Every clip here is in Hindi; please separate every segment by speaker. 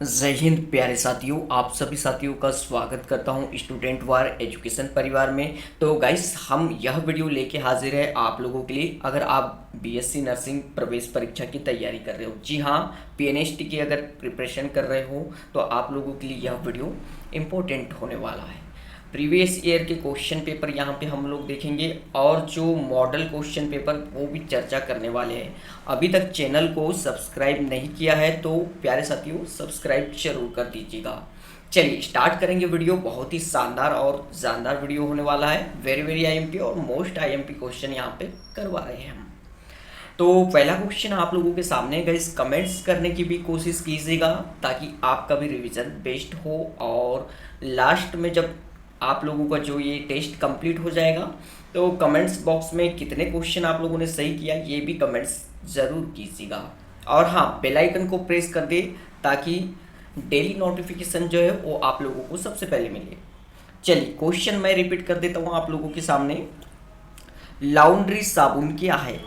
Speaker 1: जय हिंद प्यारे साथियों, आप सभी साथियों का स्वागत करता हूं स्टूडेंट वार एजुकेशन परिवार में। तो गाइस, हम यह वीडियो लेके हाजिर है आप लोगों के लिए। अगर आप बीएससी नर्सिंग प्रवेश परीक्षा की तैयारी कर रहे हो, जी हाँ, पीएनएसटी की अगर प्रिपरेशन कर रहे हो, तो आप लोगों के लिए यह वीडियो इम्पोर्टेंट होने वाला है। प्रीवियस ईयर के क्वेश्चन पेपर यहाँ पे हम लोग देखेंगे और जो मॉडल क्वेश्चन पेपर वो भी चर्चा करने वाले हैं। अभी तक चैनल को सब्सक्राइब नहीं किया है तो प्यारे साथियों सब्सक्राइब जरूर कर दीजिएगा। चलिए स्टार्ट करेंगे वीडियो। बहुत ही शानदार और जानदार वीडियो होने वाला है। वेरी वेरी आईएमपी और मोस्ट आईएमपी क्वेश्चन यहाँ पे करवा रहे हैं हम। तो पहला क्वेश्चन आप लोगों के सामने गाइस, कमेंट्स करने की भी कोशिश कीजिएगा ताकि आपका भी रिवीजन बेस्ट हो। और लास्ट में जब आप लोगों का जो ये टेस्ट कंप्लीट हो जाएगा तो कमेंट्स बॉक्स में कितने क्वेश्चन आप लोगों ने सही किया ये भी कमेंट्स ज़रूर कीजिएगा। और हाँ, बेल आइकन को प्रेस कर दे ताकि डेली नोटिफिकेशन जो है वो आप लोगों को सबसे पहले मिले। चलिए क्वेश्चन मैं रिपीट कर देता हूँ आप लोगों के सामने। लाउंड्री साबुन क्या है?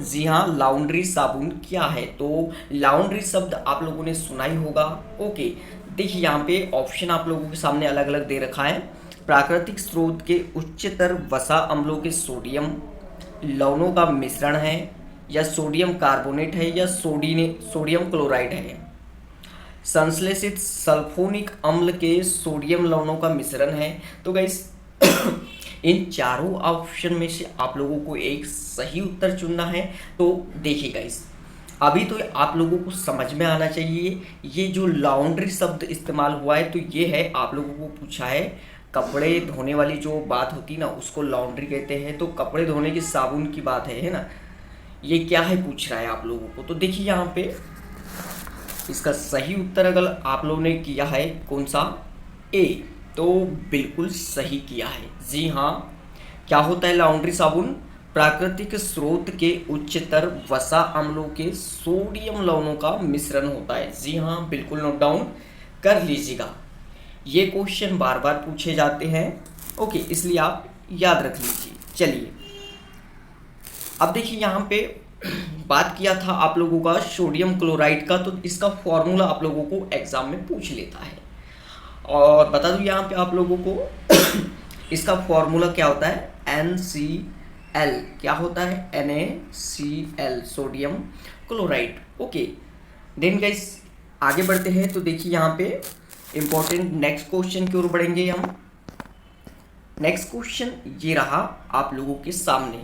Speaker 1: जी हाँ, लाउंड्री साबुन क्या है? तो लाउंड्री शब्द आप लोगों ने सुना ही होगा। ओके, देखिए यहाँ पे ऑप्शन आप लोगों के सामने अलग अलग दे रखा है। प्राकृतिक स्रोत के उच्चतर वसा अम्लों के सोडियम लवणों का मिश्रण है, या सोडियम कार्बोनेट है, या सोडियम क्लोराइड है। संश्लेषित सल्फोनिक अम्ल के सोडियम लवणों का मिश्रण है। तो गाइस इन चारों ऑप्शन में से आप लोगों को एक सही उत्तर चुनना है। तो देखिए गाइस, अभी तो आप लोगों को समझ में आना चाहिए ये जो लॉन्ड्री शब्द इस्तेमाल हुआ है तो ये है, आप लोगों को पूछा है कपड़े धोने वाली जो बात होती है ना उसको लॉन्ड्री कहते हैं। तो कपड़े धोने की साबुन की बात है ना, ये क्या है पूछ रहा है आप लोगों को। तो देखिए यहाँ पे इसका सही उत्तर अगर आप लोगों ने किया है कौन सा, ए, तो बिल्कुल सही किया है। जी हाँ, क्या होता है लॉन्ड्री साबुन? प्राकृतिक स्रोत के उच्चतर वसा अम्लों के सोडियम लवणों का मिश्रण होता है। जी हाँ, बिल्कुल नोट डाउन कर लीजिएगा। ये क्वेश्चन बार बार पूछे जाते हैं, ओके, इसलिए आप याद रख लीजिए। चलिए अब देखिए यहाँ पे बात किया था आप लोगों का सोडियम क्लोराइड का, तो इसका फॉर्मूला आप लोगों को एग्जाम में पूछ लेता है। और बता दूं यहाँ पे आप लोगों को इसका फॉर्मूला क्या होता है, NaCl। क्या होता है? NaCl, sodium chloride. Okay, then guys आगे बढ़ते हैं। तो देखिए यहाँ पे इंपॉर्टेंट नेक्स्ट क्वेश्चन की ओर बढ़ेंगे हम। नेक्स्ट क्वेश्चन ये रहा आप लोगों के सामने।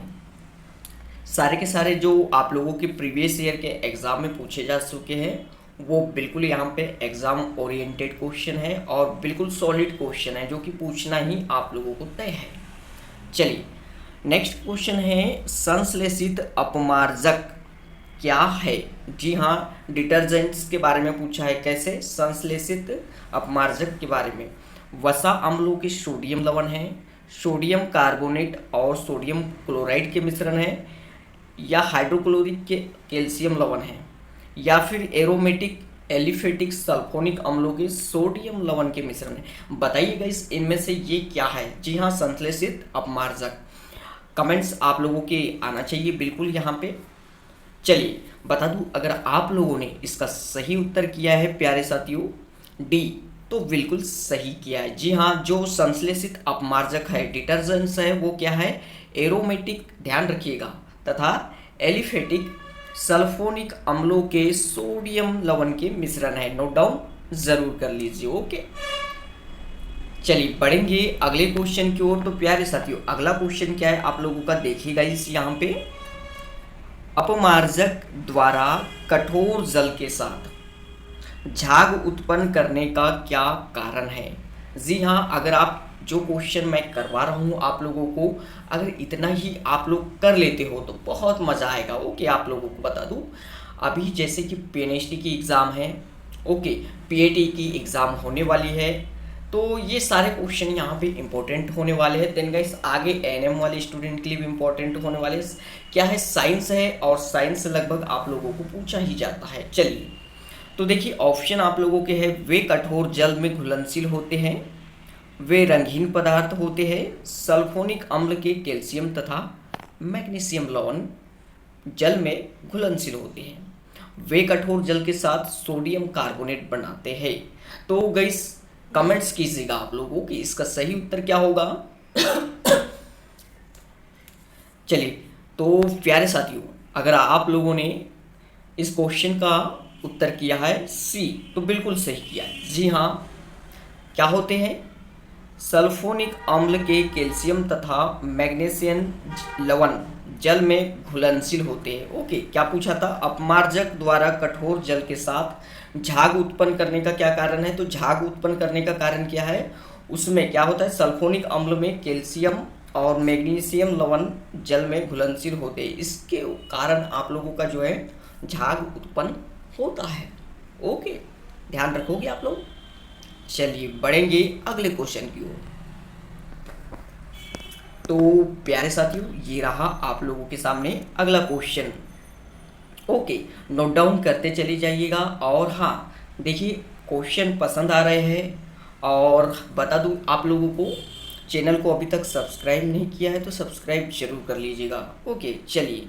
Speaker 1: सारे के सारे जो आप लोगों के प्रीवियस ईयर के एग्जाम में पूछे जा चुके हैं वो बिल्कुल यहाँ पे एग्जाम ओरिएंटेड क्वेश्चन है और बिल्कुल सॉलिड क्वेश्चन है जो कि पूछना ही आप लोगों को तय है। चलिए नेक्स्ट क्वेश्चन है, संश्लेषित अपमार्जक क्या है? जी हाँ, डिटर्जेंट्स के बारे में पूछा है। कैसे? संश्लेषित अपमार्जक के बारे में। वसा अम्लों के सोडियम लवण है, सोडियम कार्बोनेट और सोडियम क्लोराइड के मिश्रण है, या हाइड्रोक्लोरिक के कैल्शियम लवण है, या फिर एरोमेटिक एलिफेटिक सल्फोनिक अम्लों के सोडियम लवण के मिश्रण है। बताइएगा इस इनमें से ये क्या है? जी हाँ, संश्लेषित अपमार्जक। कमेंट्स आप लोगों के आना चाहिए बिल्कुल यहाँ पे। चलिए बता दूं, अगर आप लोगों ने इसका सही उत्तर किया है प्यारे साथियों डी, तो बिल्कुल सही किया है। जी हाँ, जो संश्लेषित अपमार्जक है, डिटर्जेंट्स है, वो क्या है? एरोमेटिक, ध्यान रखिएगा, तथा एलिफेटिक सल्फोनिक अम्लों के सोडियम लवण के मिश्रण है। नोट डाउन जरूर कर लीजिए। ओके, चलिए बढ़ेंगे अगले क्वेश्चन की ओर। तो प्यारे साथियों अगला क्वेश्चन क्या है आप लोगों का, देखिएगा इस यहाँ पे। अपमार्जक द्वारा कठोर जल के साथ झाग उत्पन्न करने का क्या कारण है? जी हाँ, अगर आप जो क्वेश्चन मैं करवा रहा हूँ आप लोगों को, अगर इतना ही आप लोग कर लेते हो तो बहुत मज़ा आएगा। ओके, आप लोगों को बता दूँ, अभी जैसे कि पीएनएसटी की एग्ज़ाम है, ओके, पीएटी की एग्ज़ाम होने वाली है, तो ये सारे क्वेश्चन यहाँ पे इंपॉर्टेंट होने वाले हैं। देन गाइस आगे एएनएम वाले स्टूडेंट के लिए भी इंपॉर्टेंट होने वाले हैं। क्या है? साइंस है, और साइंस लगभग आप लोगों को पूछा ही जाता है। चलिए तो देखिए ऑप्शन आप लोगों के हैं, वे कठोर जल में घुलनशील होते हैं, वे रंगीन पदार्थ होते हैं, सल्फोनिक अम्ल के कैल्शियम तथा मैग्नीशियम लवण जल में घुलनशील होते हैं, वे कठोर जल के साथ सोडियम कार्बोनेट बनाते हैं। तो गाइस कमेंट्स कीजिएगा आप लोगों कि इसका सही उत्तर क्या होगा। चलिए, तो प्यारे साथियों, अगर आप लोगों ने इस क्वेश्चन का उत्तर किया है सी, तो बिल्कुल सही किया है। जी हाँ, क्या होते हैं? सल्फोनिक अम्ल के कैल्शियम तथा मैग्नीशियम लवण जल में घुलनशील होते हैं। ओके, क्या पूछा था? अपमार्जक द्वारा कठोर जल के साथ झाग उत्पन्न करने का क्या कारण है? तो झाग उत्पन्न करने का कारण क्या है? उसमें क्या होता है? सल्फोनिक अम्ल में कैल्शियम और मैग्नीशियम लवण जल में घुलनशील होते हैं, इसके कारण आप लोगों का जो है झाग उत्पन्न होता है। ओके, ध्यान रखोगे आप लोग। चलिए बढ़ेंगे अगले क्वेश्चन की ओर। तो प्यारे साथियों, ये रहा आप लोगों के सामने अगला क्वेश्चन। ओके, नोट डाउन करते चले जाइएगा। और हाँ देखिए, क्वेश्चन पसंद आ रहे हैं और बता दूं आप लोगों को, चैनल को अभी तक सब्सक्राइब नहीं किया है तो सब्सक्राइब जरूर कर लीजिएगा। ओके चलिए,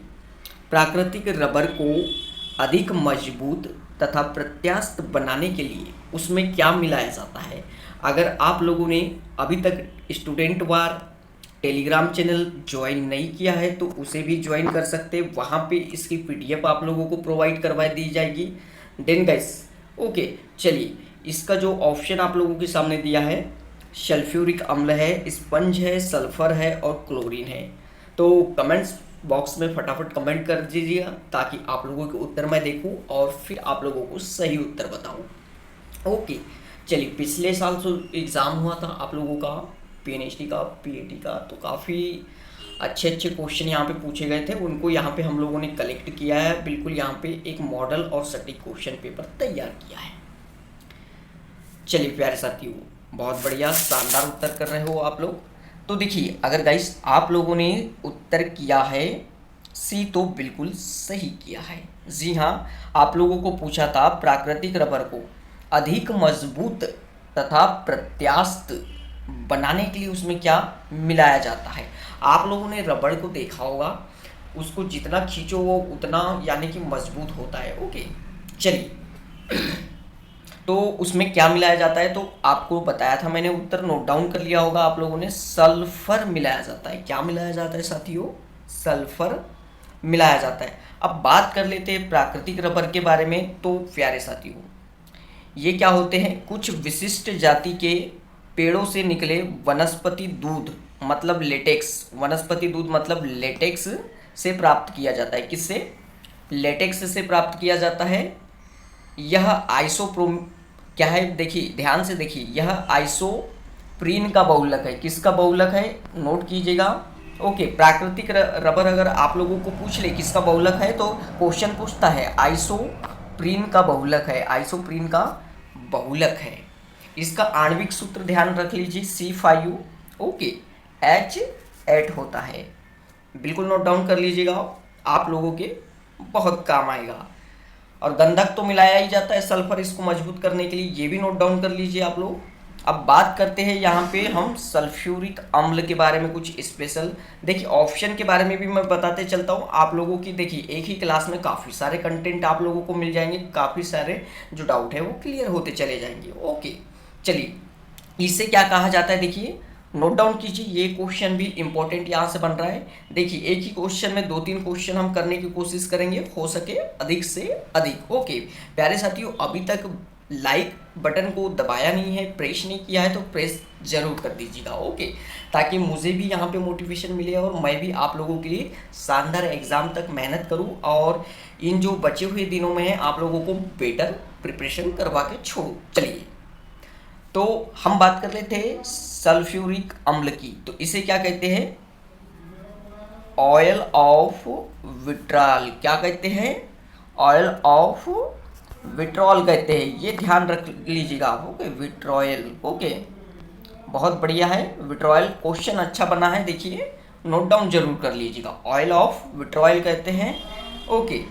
Speaker 1: प्राकृतिक रबर को अधिक मजबूत तथा प्रत्यास्थ बनाने के लिए उसमें क्या मिलाया जाता है? अगर आप लोगों ने अभी तक स्टूडेंट वार टेलीग्राम चैनल ज्वाइन नहीं किया है तो उसे भी ज्वाइन कर सकते हैं, वहाँ पे इसकी पीडीएफ आप लोगों को प्रोवाइड करवा दी जाएगी। देन गाइस ओके, चलिए इसका जो ऑप्शन आप लोगों के सामने दिया है, सल्फ्यूरिक अम्ल है, स्पंज है, सल्फर है और क्लोरीन है। तो कमेंट्स बॉक्स में फटाफट कमेंट कर दीजिएगा ताकि आप लोगों के उत्तर मैं देखूं और फिर आप लोगों को सही उत्तर बताऊं। ओके चलिए, पिछले साल जो एग्ज़ाम हुआ था आप लोगों का पीएनएचडी का, पीएटी का, तो काफ़ी अच्छे अच्छे क्वेश्चन यहाँ पे पूछे गए थे, उनको यहाँ पे हम लोगों ने कलेक्ट किया है। बिल्कुल यहाँ पे एक मॉडल और सटीक क्वेश्चन पेपर तैयार किया है। चलिए प्यारे साथियों, बहुत बढ़िया, शानदार उत्तर कर रहे हो आप लोग। तो देखिए, अगर गाइस आप लोगों ने उत्तर किया है सी तो बिल्कुल सही किया है। जी हाँ, आप लोगों को पूछा था प्राकृतिक रबर को अधिक मजबूत तथा प्रत्यास्थ बनाने के लिए उसमें क्या मिलाया जाता है। आप लोगों ने रबड़ को देखा होगा, उसको जितना खींचो वो उतना यानी कि मजबूत होता है। ओके चलिए, तो उसमें क्या मिलाया जाता है? तो आपको बताया था मैंने, उत्तर नोट डाउन कर लिया होगा आप लोगों ने। सल्फर मिलाया जाता है। क्या मिलाया जाता है साथियों? सल्फर मिलाया जाता है। अब बात कर लेते हैं प्राकृतिक रबर के बारे में। तो प्यारे साथियों, ये क्या होते हैं? कुछ विशिष्ट जाति के पेड़ों से निकले वनस्पति दूध मतलब लेटेक्स, वनस्पति दूध मतलब लेटेक्स से प्राप्त किया जाता है। किससे? लेटेक्स से प्राप्त किया जाता है। यह आइसोप्रोम क्या है? देखिए ध्यान से देखिए, यह आइसोप्रीन का बहुलक है। किसका बहुलक है? नोट कीजिएगा। ओके, प्राकृतिक रबर अगर आप लोगों को पूछ ले किसका बहुलक है तो क्वेश्चन पूछता है आइसोप्रीन का बहुलक है, आइसोप्रीन का बहुलक है। इसका आणविक सूत्र ध्यान रख लीजिए C5। ओके, H8 होता है। बिल्कुल नोट डाउन कर लीजिएगा, आप लोगों के बहुत काम आएगा। और गंधक तो मिलाया ही जाता है सल्फर इसको मजबूत करने के लिए, ये भी नोट डाउन कर लीजिए आप लोग। अब बात करते हैं यहाँ पे हम सल्फ्यूरिक अम्ल के बारे में कुछ स्पेशल। देखिए ऑप्शन के बारे में भी मैं बताते चलता हूँ आप लोगों की। देखिए एक ही क्लास में काफ़ी सारे कंटेंट आप लोगों को मिल जाएंगे, काफ़ी सारे जो डाउट है वो क्लियर होते चले जाएंगे। ओके चलिए, इससे क्या कहा जाता है? देखिए नोट डाउन कीजिए, ये क्वेश्चन भी इंपॉर्टेंट यहाँ से बन रहा है। देखिए एक ही क्वेश्चन में 2-3 क्वेश्चन हम करने की कोशिश करेंगे, हो सके अधिक से अधिक। ओके प्यारे साथियों, अभी तक लाइक बटन को दबाया नहीं है, प्रेस नहीं किया है तो प्रेस जरूर कर दीजिएगा। ओके, ताकि मुझे भी यहाँ पे मोटिवेशन मिले और मैं भी आप लोगों के लिए शानदार एग्जाम तक मेहनत करूँ और इन जो बचे हुए दिनों में है आप लोगों को बेटर प्रिपरेशन करवा के छोड़ूँ। चलिए, तो हम बात कर लेते हैं सल्फ्यूरिक अम्ल की। तो इसे क्या कहते हैं? Oil of vitriol. क्या कहते हैं? ऑयल ऑफ विट्रॉल कहते हैं। ये ध्यान रख लीजिएगा आप। Okay, vitriol. ओके, बहुत बढ़िया है विट्रॉयल। क्वेश्चन अच्छा बना है, देखिए नोट डाउन जरूर कर लीजिएगा। ऑयल ऑफ विट्रॉयल कहते हैं। ओके,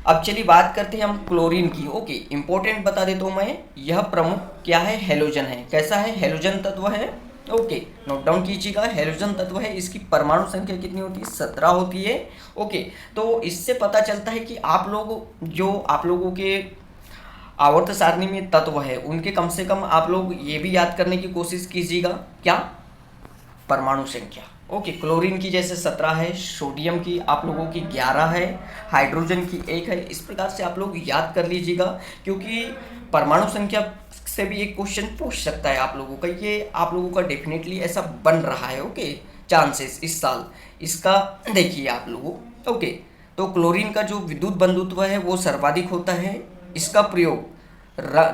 Speaker 1: अब चलिए बात करते हैं हम क्लोरीन की। ओके, इंपॉर्टेंट बता देता हूँ मैं, यह प्रमुख क्या है? हेलोजन है। कैसा है? हेलोजन तत्व है। ओके, नोट डाउन कीजिएगा। हैलोजन तत्व है, इसकी परमाणु संख्या कितनी होती है? 17 होती है। ओके, तो इससे पता चलता है कि आप लोगों के आवर्त सारणी में तत्व है उनके कम से कम आप लोग ये भी याद करने की कोशिश कीजिएगा, क्या? परमाणु संख्या। ओके, क्लोरीन की जैसे 17 है, सोडियम की आप लोगों की 11 है, हाइड्रोजन की 1 है। इस प्रकार से आप लोग याद कर लीजिएगा, क्योंकि परमाणु संख्या से भी एक क्वेश्चन पूछ सकता है आप लोगों का। ये आप लोगों का डेफिनेटली ऐसा बन रहा है। ओके, चांसेस इस साल इसका देखिए आप लोगों। ओके, तो क्लोरीन का जो विद्युत बंधुत्व है वो सर्वाधिक होता है। इसका प्रयोग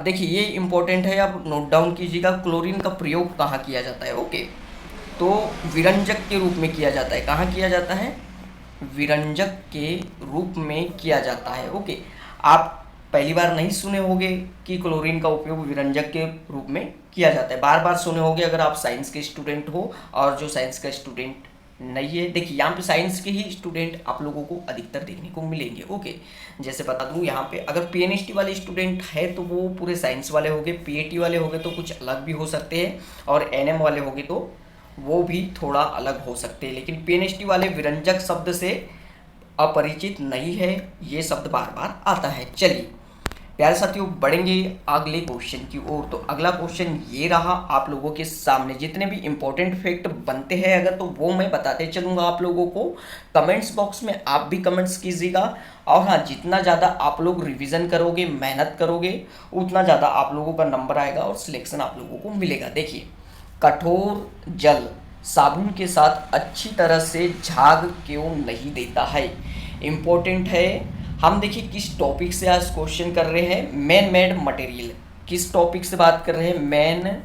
Speaker 1: देखिए ये इंपॉर्टेंट है, आप नोट डाउन कीजिएगा। क्लोरीन का प्रयोग कहाँ किया जाता है? ओके, तो विरंजक के रूप में किया जाता है। कहाँ किया जाता है? विरंजक के रूप में किया जाता है। ओके, आप पहली बार नहीं सुने होंगे कि क्लोरीन का उपयोग विरंजक के रूप में किया जाता है, बार बार सुने होंगे अगर आप साइंस के स्टूडेंट हो। और जो साइंस का स्टूडेंट नहीं है, देखिए यहाँ पे साइंस के ही स्टूडेंट आप लोगों को अधिकतर देखने को मिलेंगे। ओके, जैसे बता दूँ यहाँ पे अगर पीएनएसटी वाले स्टूडेंट है तो वो पूरे साइंस वाले होंगे, पीएटी वाले होंगे तो कुछ अलग भी हो सकते हैं, और एनएम वाले होंगे तो वो भी थोड़ा अलग हो सकते हैं। लेकिन पीएनएसटी वाले विरंजक शब्द से अपरिचित नहीं है, ये शब्द बार बार आता है। चलिए प्यारे साथियों, बढ़ेंगे अगले क्वेश्चन की ओर। तो अगला क्वेश्चन ये रहा आप लोगों के सामने। जितने भी इंपॉर्टेंट फैक्ट बनते हैं अगर, तो वो मैं बताते चलूँगा आप लोगों को। कमेंट्स बॉक्स में आप भी कमेंट्स कीजिएगा। और हाँ, जितना ज़्यादा आप लोग रिवीजन करोगे, मेहनत करोगे, उतना ज़्यादा आप लोगों का नंबर आएगा और सिलेक्शन आप लोगों को मिलेगा। देखिए, कठोर जल साबुन के साथ अच्छी तरह से झाग क्यों नहीं देता है? इम्पोर्टेंट है। हम देखिए किस टॉपिक से आज क्वेश्चन कर रहे हैं, मैन मेड मटेरियल। किस टॉपिक से बात कर रहे हैं? मैन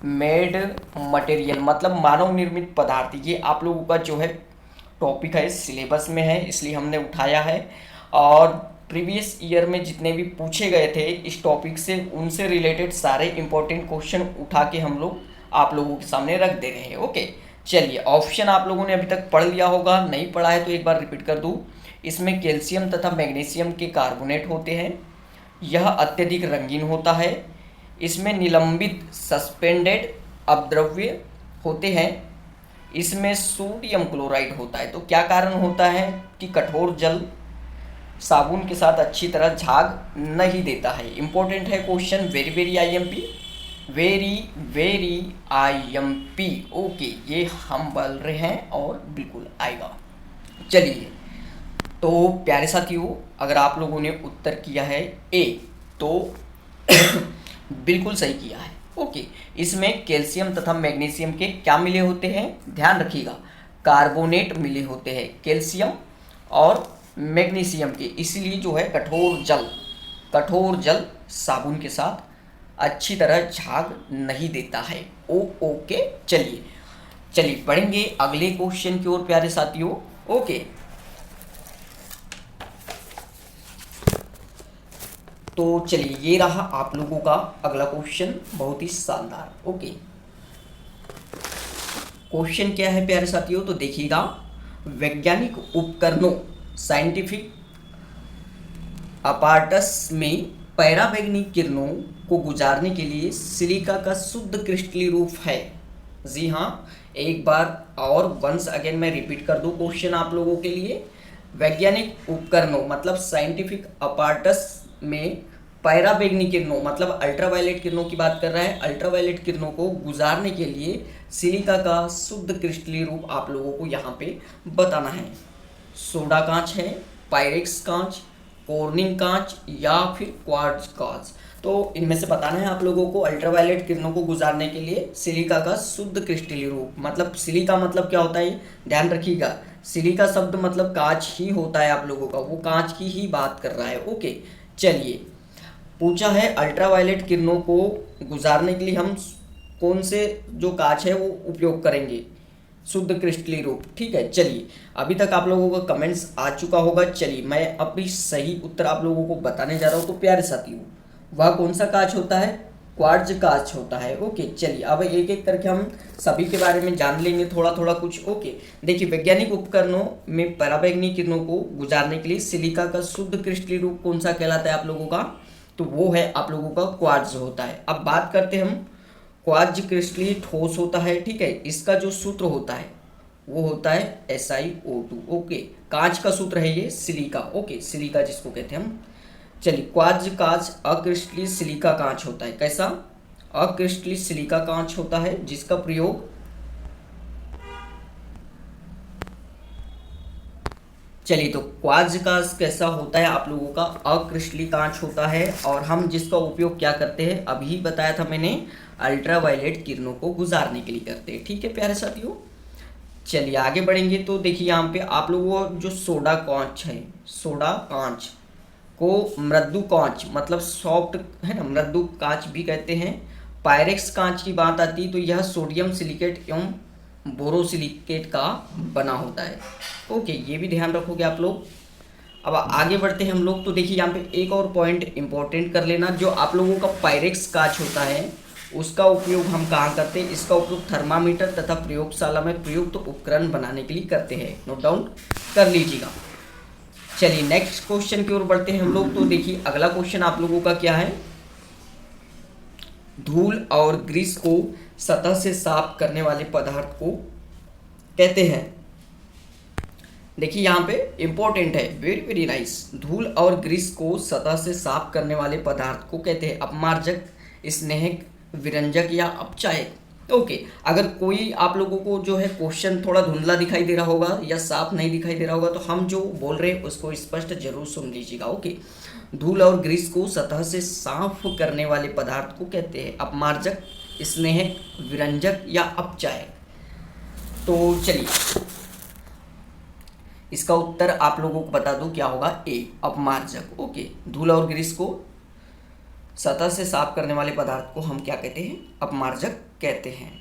Speaker 1: मेड मटेरियल मतलब मानव निर्मित पदार्थ। ये आप लोगों का जो है टॉपिक है, सिलेबस में है, इसलिए हमने उठाया है। और प्रीवियस ईयर में जितने भी पूछे गए थे इस टॉपिक से, उनसे रिलेटेड सारे इंपॉर्टेंट क्वेश्चन उठा के हम लोग आप लोगों के सामने रख दे रहे हैं। ओके, चलिए ऑप्शन आप लोगों ने अभी तक पढ़ लिया होगा, नहीं पढ़ा है तो एक बार रिपीट कर दूँ। इसमें कैल्शियम तथा मैग्नीशियम के कार्बोनेट होते हैं। यह अत्यधिक रंगीन होता है। इसमें निलंबित सस्पेंडेड अपद्रव्य होते हैं। इसमें सोडियम क्लोराइड होता है। तो क्या कारण होता है कि कठोर जल साबुन के साथ अच्छी तरह झाग नहीं देता है? इंपॉर्टेंट है question, very very IMP, very very IMP. Okay, ये हम बोल रहे हैं और बिल्कुल आएगा। चलिए, तो प्यारे साथियों, अगर आप लोगों ने उत्तर किया है ए तो बिल्कुल सही किया है। ओके, इसमें कैल्शियम तथा मैग्नीशियम के क्या मिले होते हैं? ध्यान रखिएगा, कार्बोनेट मिले होते हैं कैल्शियम और मैग्नीशियम के। इसलिए जो है कठोर जल साबुन के साथ अच्छी तरह झाग नहीं देता है। ओके, चलिए बढ़ेंगे अगले क्वेश्चन की ओर प्यारे साथियों। ओके, तो चलिए ये रहा आप लोगों का अगला क्वेश्चन, बहुत ही शानदार। ओके, क्वेश्चन क्या है प्यारे साथियों? तो देखिएगा, वैज्ञानिक उपकरणों साइंटिफिक अपार्टस में पराबैंगनी किरणों को गुजारने के लिए सिलिका का शुद्ध क्रिस्टलीय रूप है। जी हाँ, एक बार और वंस अगेन मैं रिपीट कर दूं क्वेश्चन आप लोगों के लिए। वैज्ञानिक उपकरणों मतलब साइंटिफिक अपार्टस में पराबैंगनी किरणों मतलब अल्ट्रावायलेट किरणों की बात कर रहा है। अल्ट्रावायलेट किरणों को गुजारने के लिए सिलिका का शुद्ध क्रिस्टलीय रूप आप लोगों को यहाँ पे बताना है। सोडा कांच है, पायरेक्स कांच, कॉर्निंग कांच या फिर क्वार्ट्ज कांच। तो इनमें से बताना है आप लोगों को अल्ट्रावायलेट किरणों को गुजारने के लिए सिलिका का शुद्ध क्रिस्टलीय रूप। मतलब सिलिका मतलब क्या होता है, ध्यान रखिएगा। सिलिका शब्द मतलब कांच ही होता है आप लोगों का, वो कांच की ही बात कर रहा है। ओके, चलिए पूछा है अल्ट्रावायलेट किरणों को गुजारने के लिए हम कौन से जो कांच है वो उपयोग करेंगे, शुद्ध क्रिस्टलीय रूप। ठीक है, चलिए अभी तक आप लोगों का कमेंट्स आ चुका होगा। चलिए मैं अभी सही उत्तर आप लोगों को बताने जा रहा हूँ। तो प्यारे साथियों, वह कौन सा कांच होता है? क्वार्ट्ज कांच होता है। ओके, चलिए अब एक एक करके हम सभी के बारे में जान लेंगे थोड़ा थोड़ा कुछ। ओके, देखिए वैज्ञानिक उपकरणों में पराबैंगनी किरणों को गुजारने के लिए सिलिका का शुद्ध क्रिस्टलीय रूप कौन सा कहलाता है आप लोगों का? तो वो है आप लोगों का क्वार्ट्ज होता है। अब बात करते हैं हम क्वार्ट्ज क्रिस्टली ठोस होता है, ठीक है। इसका जो सूत्र होता है वो होता है SiO2, ओके। कांच का सूत्र है ये सिलिका, ओके, सिलिका जिसको कहते हैं हम। चलिए, क्वार्ट्ज कांच अक्रिस्टली सिलिका कांच होता है। कैसा? अक्रिस्टली सिलिका कांच होता है जिसका प्रयोग, चलिए, तो क्वार्ट्ज कांच कैसा होता है आप लोगों का? अक्रिस्टली कांच होता है, और हम जिसका उपयोग क्या करते हैं अभी बताया था मैंने, अल्ट्रावायलेट किरणों को गुजारने के लिए करते हैं, ठीक है प्यारे साथियों। चलिए आगे बढ़ेंगे तो देखिए यहाँ पे आप लोगों को जो सोडा कांच है, सोडा कांच को मृदु कांच मतलब सॉफ्ट है ना, मृदु कांच भी कहते हैं। पायरेक्स कांच की बात आती है तो यह सोडियम सिलिकेट एवं बोरोसिलिकेट का बना होता है, ओके, ये भी ध्यान रखोगे आप लोग। अब आगे बढ़ते हैं हम लोग, तो देखिए यहाँ पे एक और पॉइंट इंपॉर्टेंट कर लेना, जो आप लोगों का पायरेक्स कांच होता है उसका उपयोग हम कहाँ करते हैं? इसका उपयोग थर्मामीटर तथा प्रयोगशाला में प्रयुक्त उपकरण बनाने के लिए करते हैं, नोट डाउन कर लीजिएगा। चलिए नेक्स्ट क्वेश्चन की ओर बढ़ते हैं हम लोग, तो देखिए अगला क्वेश्चन आप लोगों का क्या है? धूल और ग्रीस को सतह से साफ करने वाले पदार्थ को कहते हैं। देखिए यहाँ पे इंपॉर्टेंट है, वेरी वेरी नाइस। धूल और ग्रीस को सतह से साफ करने वाले पदार्थ को कहते हैं अपमार्जक, स्नेहक, विरंजक या अपचायक, ओके। अगर कोई आप लोगों को जो है क्वेश्चन थोड़ा धुंधला दिखाई दे रहा होगा या साफ नहीं दिखाई दे रहा होगा तो हम जो बोल रहे हैं उसको स्पष्ट जरूर सुन लीजिएगा, ओके। धूल और ग्रीस को सतह से साफ करने वाले पदार्थ को कहते हैं अपमार्जक, स्नेहक, विरंजक या अपचायक। तो चलिए इसका उत्तर आप लोगों को बता दूं क्या होगा? ए, अपमार्जक, ओके। धूल और ग्रीस को सतह से साफ करने वाले पदार्थ को हम क्या कहते हैं? अपमार्जक कहते हैं।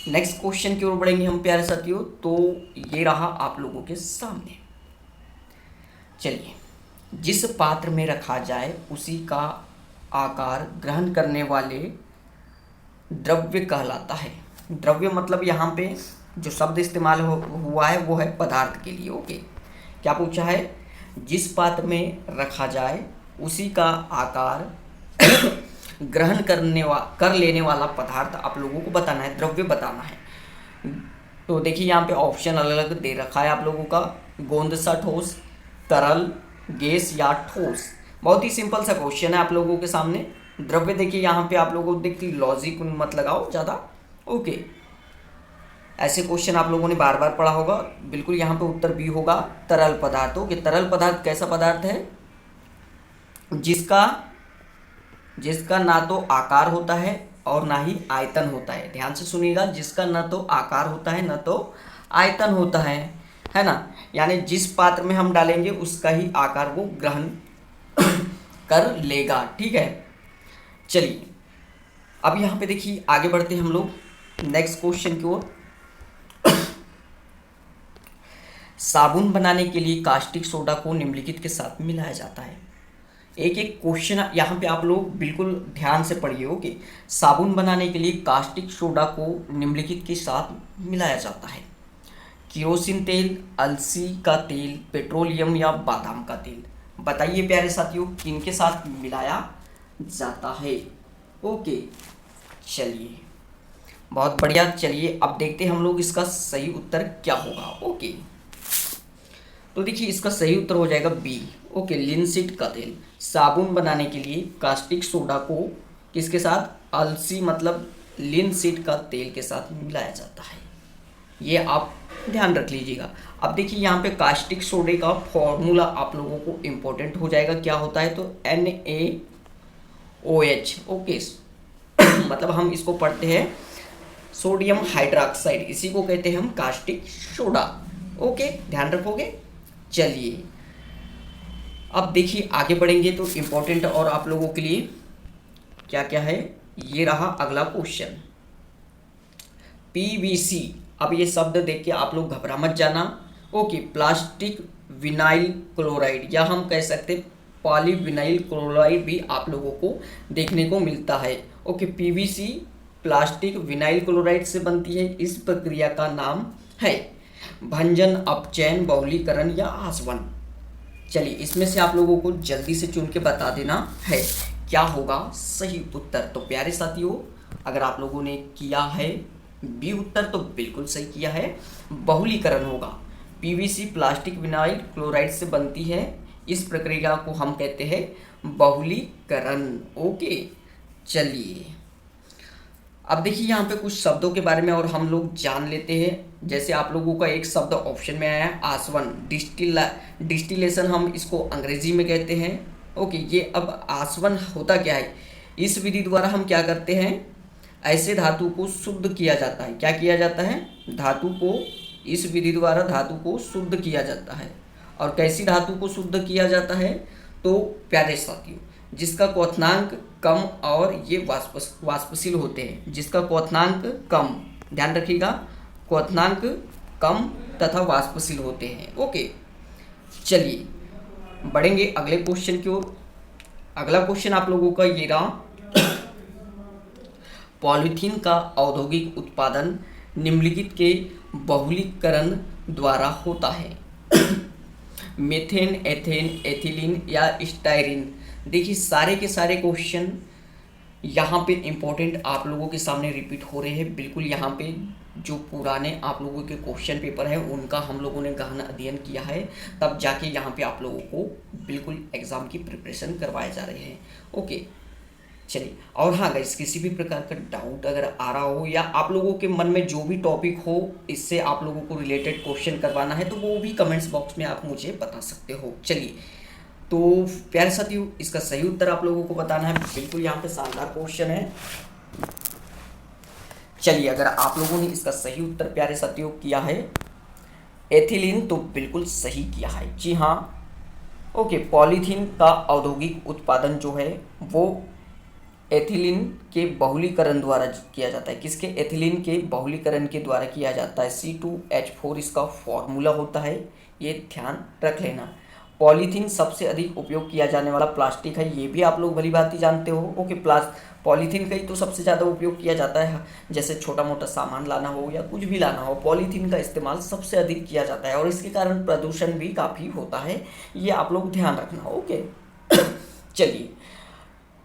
Speaker 1: नेक्स्ट क्वेश्चन की ओर बढ़ेंगे हम प्यारे साथियों, तो ये रहा आप लोगों के सामने। चलिए, जिस पात्र में रखा जाए उसी का आकार ग्रहण करने वाले द्रव्य कहलाता है। द्रव्य मतलब यहाँ पे जो शब्द इस्तेमाल हुआ है वो है पदार्थ के लिए, ओके। क्या पूछा है? जिस पात्र में रखा जाए उसी का आकार ग्रहण कर लेने वाला पदार्थ आप लोगों को बताना है, द्रव्य बताना है। तो देखिए यहाँ पे ऑप्शन अलग अलग दे रखा है आप लोगों का, गोंद सा ठोस, तरल, गैस या ठोस। बहुत ही सिंपल सा क्वेश्चन है आप लोगों के सामने। द्रव्य देखिए यहाँ पे आप लोगों को देखिए, लॉजिक मत लगाओ ज़्यादा, ओके। ऐसे क्वेश्चन आप लोगों ने बार बार पढ़ा होगा। बिल्कुल यहाँ पे उत्तर बी होगा, तरल पदार्थ, ओके। तरल पदार्थ कैसा पदार्थ है? जिसका ना तो आकार होता है और ना ही आयतन होता है। ध्यान से सुनिएगा, जिसका ना तो आकार होता है ना तो आयतन होता है ना। यानी जिस पात्र में हम डालेंगे उसका ही आकार वो ग्रहण कर लेगा, ठीक है। चलिए अब यहाँ पे देखिए आगे बढ़ते हैं हम लोग नेक्स्ट क्वेश्चन की ओर। साबुन बनाने के लिए कास्टिक सोडा को निम्नलिखित के साथ मिलाया जाता है। एक एक क्वेश्चन यहाँ पे आप लोग बिल्कुल ध्यान से पढ़िए, ओके। साबुन बनाने के लिए कास्टिक सोडा को निम्नलिखित के साथ मिलाया जाता है। केरोसिन तेल, अलसी का तेल, पेट्रोलियम या बादाम का तेल। बताइए प्यारे साथियों किनके साथ मिलाया जाता है? ओके, चलिए बहुत बढ़िया। चलिए अब देखते हैं हम लोग इसका सही उत्तर क्या होगा, ओके। तो देखिए इसका सही उत्तर हो जाएगा बी, ओके, लिनसीड का तेल। साबुन बनाने के लिए कास्टिक सोडा को किसके साथ? अलसी मतलब लिनसीड का तेल के साथ मिलाया जाता है। ये आप ध्यान रख लीजिएगा। अब देखिए यहाँ पे कास्टिक सोडे का फॉर्मूला आप लोगों को इम्पोर्टेंट हो जाएगा, क्या होता है? तो NaOH, ओके। मतलब हम इसको पढ़ते हैं सोडियम हाइड्रोक्साइड, इसी को कहते हैं हम कास्टिक सोडा, ओके, ध्यान रखोगे। चलिए अब देखिए आगे बढ़ेंगे तो इम्पोर्टेंट और आप लोगों के लिए क्या क्या है, ये रहा अगला क्वेश्चन। PVC, अब ये शब्द देख के आप लोग घबरा मत जाना, ओके। प्लास्टिक विनाइल क्लोराइड या हम कह सकते पॉलीविनाइल क्लोराइड भी आप लोगों को देखने को मिलता है, okay. PVC plastic vinyl chloride से बनती है। इस प्रक्रिया का नाम है भंजन, अपचयन, बहुलीकरण या आसवन। चलिए इसमें से आप लोगों को जल्दी से चुन के बता देना है क्या होगा सही उत्तर। तो प्यारे साथियों अगर आप लोगों ने किया है बी उत्तर तो बिल्कुल सही किया है, बहुलीकरण होगा। पीवीसी प्लास्टिक विनाइल क्लोराइड से बनती है, इस प्रक्रिया को हम कहते हैं बहुलीकरण। ओके, चलिए अब देखिए यहाँ पे कुछ शब्दों के बारे में और हम लोग जान लेते हैं। जैसे आप लोगों का एक शब्द ऑप्शन में आया है आसवन, डिस्टिलेशन हम इसको अंग्रेजी में कहते हैं। ओके, ये अब आसवन होता क्या है, इस विधि द्वारा हम क्या करते हैं, ऐसे धातु को शुद्ध किया जाता है। क्या किया जाता है, धातु को, इस विधि द्वारा धातु को शुद्ध किया जाता है। और कैसी धातु को शुद्ध किया जाता है, तो प्यारे साथियों जिसका क्वथनांक कम और ये वाष्पशील होते हैं, जिसका क्वथनांक कम, ध्यान रखिएगा, क्वथनांक कम तथा वाष्पशील होते हैं। ओके, चलिए बढ़ेंगे अगले क्वेश्चन की ओर। अगला क्वेश्चन आप लोगों का ये रहा, पॉलीथीन का औद्योगिक उत्पादन निम्नलिखित के बहुलीकरण द्वारा होता है। मीथेन, एथेन, एथिलीन या स्टायरीन। देखिए सारे के सारे क्वेश्चन यहाँ पे इम्पोर्टेंट आप लोगों के सामने रिपीट हो रहे हैं। बिल्कुल यहाँ पे जो पुराने आप लोगों के क्वेश्चन पेपर है उनका हम लोगों ने गहन अध्ययन किया है, तब जाके यहाँ पे आप लोगों को बिल्कुल एग्ज़ाम की प्रिपरेशन करवाए जा रहे हैं। ओके, चलिए, और हाँ गाइस, किसी भी प्रकार का डाउट अगर आ रहा हो या आप लोगों के मन में जो भी टॉपिक हो इससे आप लोगों को रिलेटेड क्वेश्चन करवाना है तो वो भी कमेंट्स बॉक्स में आप मुझे बता सकते हो। चलिए, तो प्यारे साथियों इसका सही उत्तर आप लोगों को बताना है। बिल्कुल यहाँ पे शानदार क्वेश्चन है। चलिए, अगर आप लोगों ने इसका सही उत्तर प्यारे साथियों किया है एथिलीन, तो बिल्कुल सही किया है। जी हाँ, ओके, पॉलीथीन का औद्योगिक उत्पादन जो है वो एथिलीन के बहुलीकरण द्वारा किया जाता है। किसके, एथिलीन के बहुलीकरण के द्वारा किया जाता है। C2H4 इसका फॉर्मूला होता है, ये ध्यान रख लेना। पॉलीथीन सबसे अधिक उपयोग किया जाने वाला प्लास्टिक है, ये भी आप लोग भली भांति जानते हो। ओके, पॉलीथीन का ही तो सबसे ज़्यादा उपयोग किया जाता है। जैसे छोटा मोटा सामान लाना हो या कुछ भी लाना हो, पॉलीथीन का इस्तेमाल सबसे अधिक किया जाता है और इसके कारण प्रदूषण भी काफ़ी होता है, ये आप लोग ध्यान रखना। ओके, चलिए,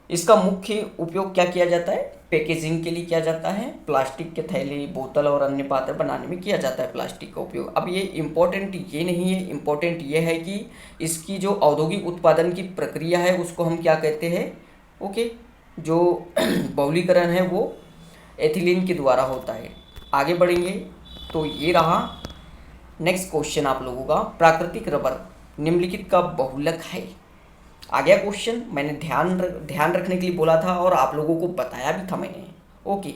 Speaker 1: इसका मुख्य उपयोग क्या किया जाता है, पैकेजिंग के लिए किया जाता है। प्लास्टिक के थैले, बोतल और अन्य पात्र बनाने में किया जाता है प्लास्टिक का उपयोग। अब ये इम्पोर्टेंट ये नहीं है, इम्पोर्टेंट ये है कि इसकी जो औद्योगिक उत्पादन की प्रक्रिया है उसको हम क्या कहते हैं। ओके, जो बहुलीकरण है वो एथिलीन के द्वारा होता है। आगे बढ़ेंगे तो ये रहा नेक्स्ट क्वेश्चन आप लोगों का, प्राकृतिक रबर निम्नलिखित का बहुलक है। आ गया क्वेश्चन, मैंने ध्यान रखने के लिए बोला था और आप लोगों को बताया भी था मैंने। ओके,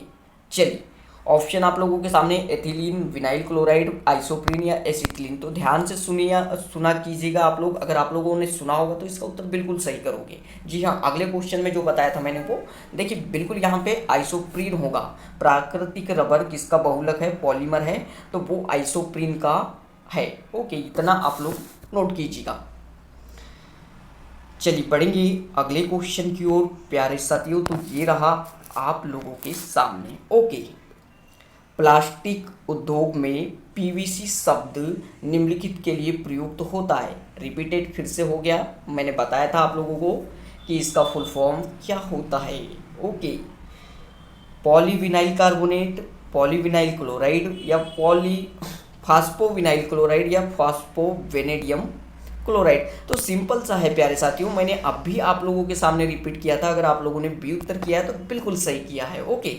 Speaker 1: चलिए, ऑप्शन आप लोगों के सामने एथिलीन, विनाइल क्लोराइड, आइसोप्रीन या एसिटिलीन। तो ध्यान से सुना कीजिएगा आप लोग। अगर आप लोगों ने सुना होगा तो इसका उत्तर बिल्कुल सही करोगे। जी हाँ, अगले क्वेश्चन में जो बताया था मैंने वो देखिए, बिल्कुल यहाँ पे आइसोप्रीन होगा। प्राकृतिक रबर किसका बहुलक है, पॉलीमर है, तो वो आइसोप्रीन का है। ओके, इतना आप लोग नोट कीजिएगा। चलिए बढ़ेंगे अगले क्वेश्चन की ओर प्यारे साथियों। तो ये रहा आप लोगों के सामने। ओके, प्लास्टिक उद्योग में पीवीसी शब्द निम्नलिखित के लिए प्रयुक्त होता है। रिपीटेड फिर से हो गया, मैंने बताया था आप लोगों को कि इसका फुल फॉर्म क्या होता है। Okay, polyvinyl carbonate, polyvinyl chloride या फास्फोविनाइल क्लोराइड या फास्फोवेनेडियम क्लोराइड। तो सिंपल सा है प्यारे साथियों, मैंने अभी आप लोगों के सामने रिपीट किया था। अगर आप लोगों ने बी उत्तर किया है तो बिल्कुल सही किया है। ओके,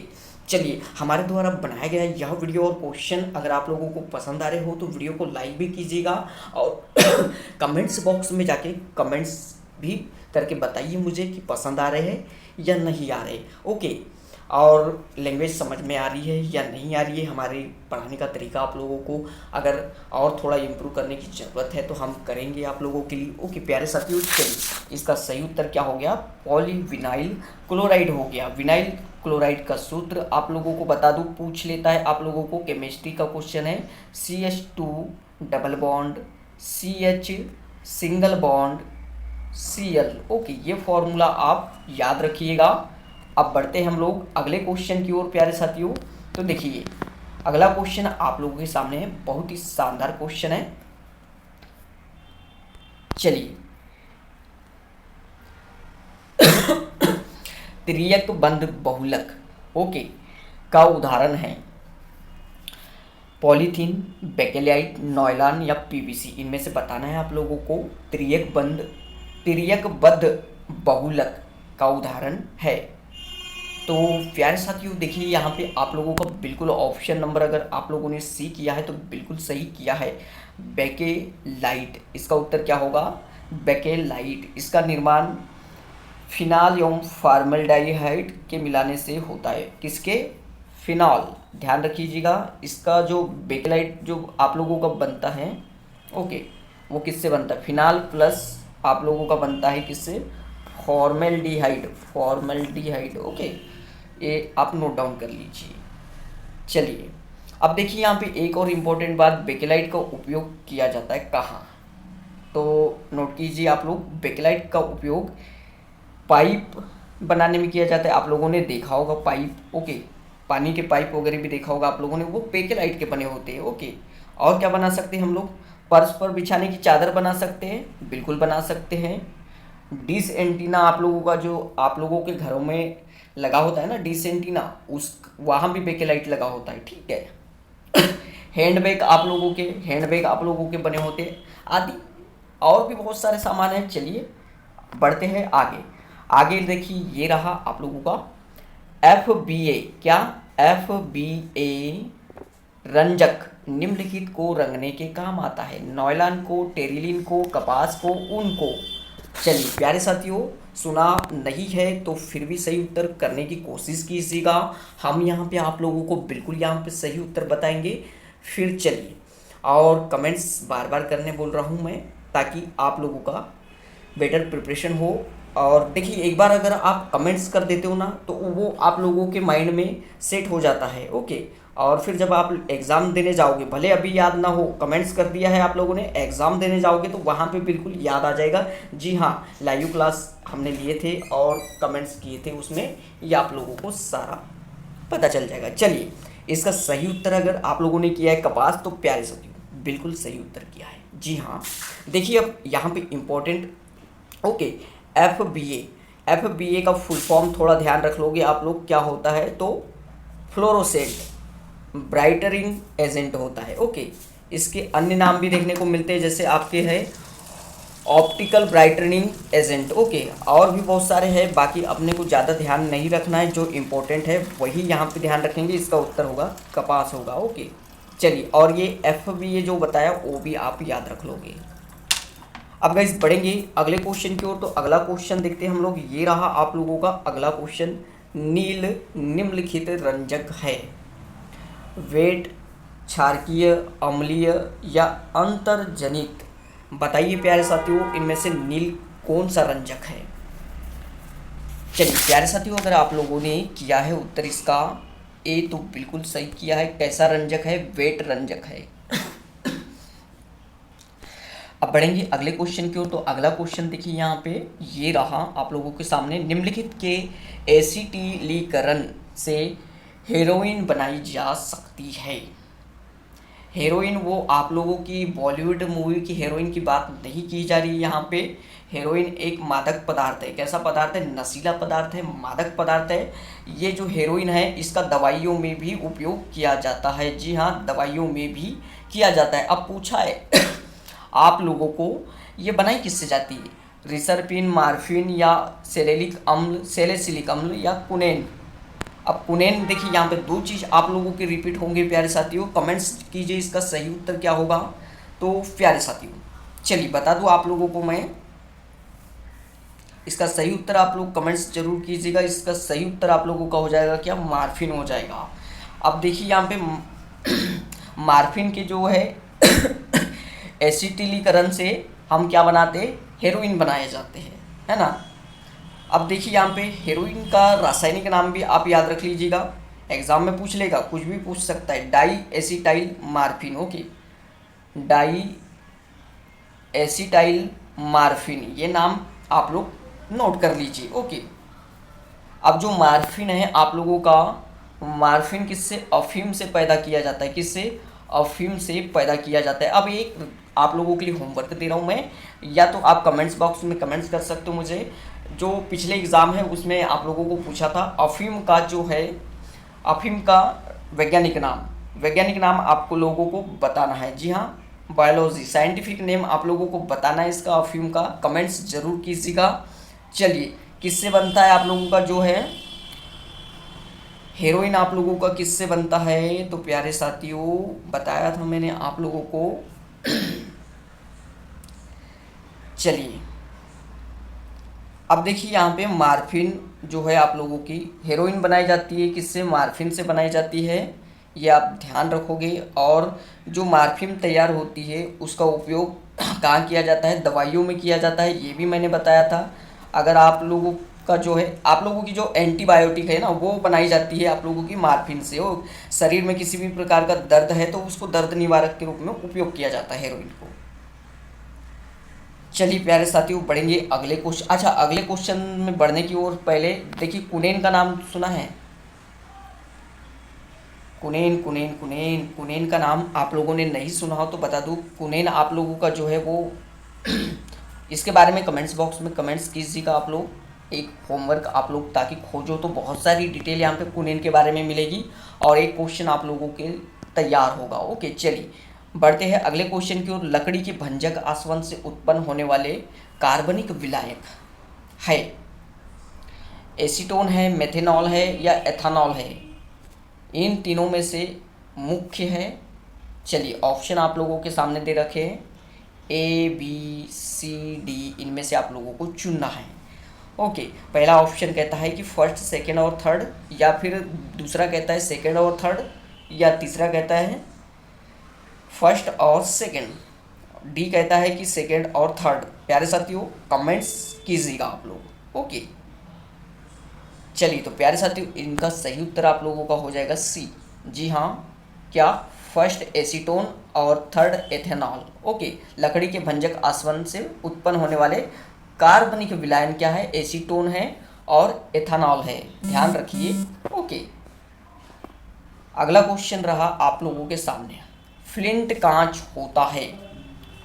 Speaker 1: चलिए, हमारे द्वारा बनाया गया यह वीडियो और क्वेश्चन अगर आप लोगों को पसंद आ रहे हो तो वीडियो को लाइक भी कीजिएगा और कमेंट्स बॉक्स में जाके कमेंट्स भी करके बताइए मुझे कि पसंद आ रहे हैं या नहीं आ रहे। ओके, और लैंग्वेज समझ में आ रही है या नहीं आ रही है, हमारे पढ़ाने का तरीका आप लोगों को अगर और थोड़ा इम्प्रूव करने की ज़रूरत है तो हम करेंगे आप लोगों के लिए। ओके प्यारे साथियों, चलिए इसका सही उत्तर क्या हो गया, पॉलीविनाइल क्लोराइड हो गया। विनाइल क्लोराइड का सूत्र आप लोगों को बता दूं, पूछ लेता है आप लोगों को, केमिस्ट्री का क्वेश्चन है। CH2 double bond CH single bond Cl। Okay, ये फॉर्मूला आप याद रखिएगा। अब बढ़ते हैं हम लोग अगले क्वेश्चन की ओर प्यारे साथियों। तो देखिए अगला क्वेश्चन आप लोगों के सामने है, बहुत ही शानदार क्वेश्चन है। चलिए त्रियक बंध बहुलक ओके, का उदाहरण है पॉलीथीन, बेकेलाइट, नॉयलॉन या पीवीसी। इनमें से बताना है आप लोगों को। तिर्यकबद्ध बहुलक का उदाहरण है। तो प्यारे साथियों देखिए, यहाँ पे आप लोगों का बिल्कुल ऑप्शन नंबर, अगर आप लोगों ने सी किया है तो बिल्कुल सही किया है, बेकेलाइट। इसका उत्तर क्या होगा? बेकेलाइट। इसका निर्माण फिनाल एवं फॉर्मल्डिहाइड के मिलाने से होता है। किसके? फिनॉल। ध्यान रखिएगा, इसका जो बेकेलाइट जो आप लोगों का बनता है, ओके, वो किससे बनता है? फिनाल प्लस आप लोगों का बनता है किससे? फॉर्मल्डिहाइड। ओके, ये आप नोट डाउन कर लीजिए। चलिए, अब देखिए यहाँ पे एक और इम्पोर्टेंट बात, बेकेलाइट का उपयोग किया जाता है कहाँ? तो नोट कीजिए आप लोग, बेकेलाइट का उपयोग पाइप बनाने में किया जाता है। आप लोगों ने देखा होगा पाइप, ओके, पानी के पाइप वगैरह भी देखा होगा आप लोगों ने, वो बेकेलाइट के बने होते हैं। ओके, और क्या बना सकते हैं हम लोग? फर्श पर बिछाने की चादर बना सकते हैं, बिल्कुल बना सकते हैं। डिश एंटीना आप लोगों का जो आप लोगों के घरों में लगा होता है ना, डिश एंटीना, उस वहाँ भी बेकेलाइट लगा होता है, ठीक है। हैंडबैग आप लोगों के बने होते हैं, आदि और भी बहुत सारे सामान हैं। चलिए बढ़ते हैं आगे। आगे देखिए, ये रहा आप लोगों का FBA। क्या? FBA रंजक निम्नलिखित को रंगने के काम आता है। नॉयलॉन को, टेरिलिन को, कपास को, ऊन को। चलिए प्यारे साथियों, सुना नहीं है तो फिर भी सही उत्तर करने की कोशिश कीजिएगा। हम यहाँ पे आप लोगों को बिल्कुल यहाँ पे सही उत्तर बताएंगे। फिर चलिए, और कमेंट्स बार बार करने बोल रहा हूँ मैं, ताकि आप लोगों का बेटर प्रिपरेशन हो। और देखिए, एक बार अगर आप कमेंट्स कर देते हो ना, तो वो आप लोगों के माइंड में सेट हो जाता है, ओके। और फिर जब आप एग्ज़ाम देने जाओगे, भले अभी याद ना हो, कमेंट्स कर दिया है आप लोगों ने, एग्ज़ाम देने जाओगे तो वहाँ पे बिल्कुल याद आ जाएगा। जी हाँ, लाइव क्लास हमने लिए थे और कमेंट्स किए थे उसमें, ये आप लोगों को सारा पता चल जाएगा। चलिए, इसका सही उत्तर अगर आप लोगों ने किया है कपास, तो प्यारे साथियों बिल्कुल सही उत्तर किया है। जी हाँ, देखिए अब यहाँ पे इम्पोर्टेंट, ओके, FBA का फुल फॉर्म थोड़ा ध्यान रख लोगे आप लोग, क्या होता है? तो फ्लोरोसेंट ब्राइटरिंग एजेंट होता है, ओके। इसके अन्य नाम भी देखने को मिलते हैं, जैसे आपके है ऑप्टिकल ब्राइटनिंग एजेंट, ओके, और भी बहुत सारे हैं। बाकी अपने को ज़्यादा ध्यान नहीं रखना है, जो इम्पोर्टेंट है वही यहाँ पे ध्यान रखेंगे। इसका उत्तर होगा कपास होगा, ओके। चलिए, और ये FBA जो बताया वो भी आप याद रख लोगे। अब गाइस बढ़ेंगे अगले क्वेश्चन की ओर। तो अगला क्वेश्चन देखते हैं हम लोग, ये रहा आप लोगों का अगला क्वेश्चन। नील निम्नलिखित रंजक है। वेट, क्षारकीय, अम्लीय या अंतर्जनित। बताइए प्यारे साथियों, इनमें से नील कौन सा रंजक है? चलिए प्यारे साथियों, अगर आप लोगों ने किया है उत्तर इसका ए, तो बिल्कुल सही किया है। कैसा रंजक है? वेट रंजक है। अब बढ़ेंगे अगले क्वेश्चन की ओर। तो अगला क्वेश्चन देखिए यहाँ पे, ये रहा आप लोगों के सामने। निम्नलिखित के एसिटिलीकरण से हेरोइन बनाई जा सकती है। हेरोइन, वो आप लोगों की बॉलीवुड मूवी की हेरोइन की बात नहीं की जा रही है यहाँ पे। हेरोइन एक मादक पदार्थ है। कैसा पदार्थ है? नशीला पदार्थ है, मादक पदार्थ है। ये जो हेरोइन है, इसका दवाइयों में भी उपयोग किया जाता है। जी हाँ, दवाइयों में भी किया जाता है। अब पूछा है आप लोगों को, ये बनाई किससे जाती है? रिसरपिन, मार्फिन या सेलेसिलिक अम्ल या कुनेन। अब कुनेन, देखिए यहाँ पे दो चीज़ आप लोगों के रिपीट होंगे प्यारे साथियों। कमेंट्स कीजिए इसका सही उत्तर क्या होगा। तो प्यारे साथियों चलिए बता दूँ आप लोगों को मैं, इसका सही उत्तर आप लोग कमेंट्स जरूर कीजिएगा। इसका सही उत्तर आप लोगों का हो जाएगा क्या? मार्फिन हो जाएगा। अब देखिए यहाँ पे मार्फिन के जो है एसिटिलीकरण से हम क्या बनाते हैं? हेरोइन बनाए जाते हैं, है ना। अब देखिए यहाँ पे हेरोइन का रासायनिक नाम भी आप याद रख लीजिएगा, एग्जाम में पूछ लेगा, कुछ भी पूछ सकता है। Di acetyl morphine, okay, di acetyl morphine, ये नाम आप लोग नोट कर लीजिए, ओके। अब जो मार्फिन है आप लोगों का, मार्फिन किससे? अफीम से पैदा किया जाता है। किससे? अफीम से पैदा किया जाता है। अब एक आप लोगों के लिए होमवर्क दे रहा हूँ मैं, या तो आप कमेंट्स बॉक्स में कमेंट्स कर सकते हो मुझे। जो पिछले एग्ज़ाम है उसमें आप लोगों को पूछा था, अफीम का जो है अफीम का वैज्ञानिक नाम आपको लोगों को बताना है। जी हाँ, बायोलॉजी, साइंटिफिक नेम आप लोगों को बताना है इसका अफीम का। कमेंट्स जरूर कीजिएगा। चलिए, किससे बनता है आप लोगों का जो है हेरोइन, आप लोगों का किससे बनता है? तो प्यारे साथियों, बताया था मैंने आप लोगों को। चलिए, अब देखिए यहाँ पे मार्फिन जो है आप लोगों की हेरोइन बनाई जाती है किससे? मार्फिन से बनाई जाती है, ये आप ध्यान रखोगे। और जो मार्फिन तैयार होती है उसका उपयोग कहाँ किया जाता है? दवाइयों में किया जाता है, ये भी मैंने बताया था। अगर आप लोगों का जो है, आप लोगों की जो एंटीबायोटिक है ना, वो बनाई जाती है आप लोगों की मार्फिन से। वो शरीर में किसी भी प्रकार का दर्द है तो उसको दर्द निवारक के रूप में उपयोग किया जाता है हेरोइन को। चलिए प्यारे साथियों, बढ़ेंगे अगले क्वेश्चन। अच्छा, अगले क्वेश्चन में बढ़ने की ओर पहले देखिए, कुनेन का नाम सुना है? कुनेन का नाम आप लोगों ने नहीं सुना हो तो बता दूं, कुनेन आप लोगों का जो है वो इसके बारे में कमेंट्स बॉक्स में कमेंट्स कीजिएगा आप लोग। एक होमवर्क आप लोग ताकि खोजो तो बहुत सारी डिटेल यहाँ पे कुनेन के बारे में मिलेगी और एक क्वेश्चन आप लोगों के तैयार होगा। ओके, चलिए बढ़ते हैं अगले क्वेश्चन की ओर। लकड़ी के भंजक आसवन से उत्पन्न होने वाले कार्बनिक विलायक है, एसीटोन है, मेथेनॉल है या एथानॉल है? इन तीनों में से मुख्य है। चलिए, ऑप्शन आप लोगों के सामने दे रखे हैं, ए बी सी डी, इनमें से आप लोगों को चुनना है। ओके, पहला ऑप्शन कहता है कि फर्स्ट, सेकंड और थर्ड, या फिर दूसरा कहता है सेकंड और थर्ड, या तीसरा कहता है फर्स्ट और सेकंड, डी कहता है कि सेकंड और थर्ड। प्यारे साथियों, कमेंट्स कीजिएगा आप लोग। ओके, चलिए तो प्यारे साथियों, इनका सही उत्तर आप लोगों का हो जाएगा सी। जी हाँ, क्या? फर्स्ट एसीटोन और थर्ड एथेनॉल। ओके, लकड़ी के भंजक आसवन से उत्पन्न होने वाले कार्बनिक विलायन क्या है? एसीटोन है और एथेनॉल है, ध्यान रखिए। ओके, अगला क्वेश्चन रहा आप लोगों के सामने, फ्लिंट कांच होता है,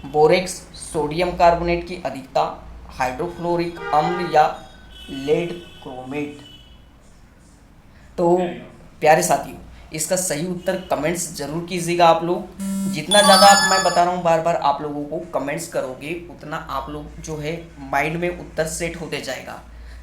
Speaker 1: बोरेक्स, सोडियम कार्बोनेट की अधिकता, हाइड्रोफ्लोरिक अम्ल या लेड क्रोमेट? तो प्यारे साथियों, इसका सही उत्तर कमेंट्स जरूर कीजिएगा आप लोग। जितना ज़्यादा मैं बता रहा हूँ बार बार आप लोगों को कमेंट्स करोगे उतना आप लोग जो है माइंड में उत्तर सेट होते जाएगा।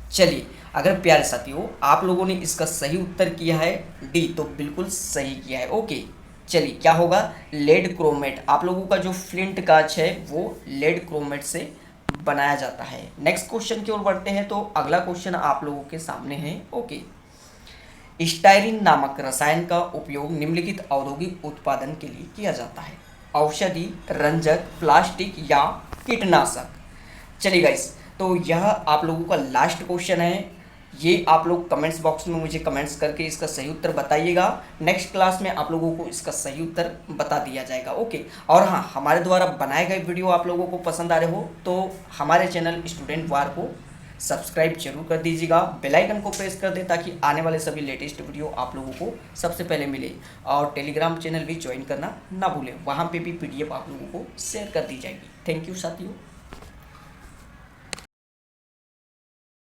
Speaker 1: चलिए, अगर प्यारे साथियों आप लोगों ने इसका सही उत्तर किया है डी, तो बिल्कुल सही किया है। ओके, चलिए क्या होगा? Lead chromate. आप लोगों का जो फ्लिंट कांच है वो लेड क्रोमेट से बनाया जाता है। नेक्स्ट क्वेश्चन की ओर बढ़ते हैं। तो अगला क्वेश्चन आप लोगों के सामने है। ओके, स्टाइरिन नामक रसायन का उपयोग निम्नलिखित औद्योगिक उत्पादन के लिए किया जाता है, औषधि, रंजक, प्लास्टिक या कीटनाशक? चलिए गाइस, तो यह आप लोगों का लास्ट क्वेश्चन है। ये आप लोग कमेंट्स बॉक्स में मुझे कमेंट्स करके इसका सही उत्तर बताइएगा। नेक्स्ट क्लास में आप लोगों को इसका सही उत्तर बता दिया जाएगा। ओके, और हाँ, हमारे द्वारा बनाए गए वीडियो आप लोगों को पसंद आ रहे हो तो हमारे चैनल स्टूडेंट वार को सब्सक्राइब जरूर कर दीजिएगा, बेल आइकन को प्रेस कर दें ताकि आने वाले सभी लेटेस्ट वीडियो आप लोगों को सबसे पहले मिले। और टेलीग्राम चैनल भी ज्वाइन करना ना भूलें, वहाँ पे भी PDF आप लोगों को शेयर कर दी जाएगी। थैंक यू साथियों।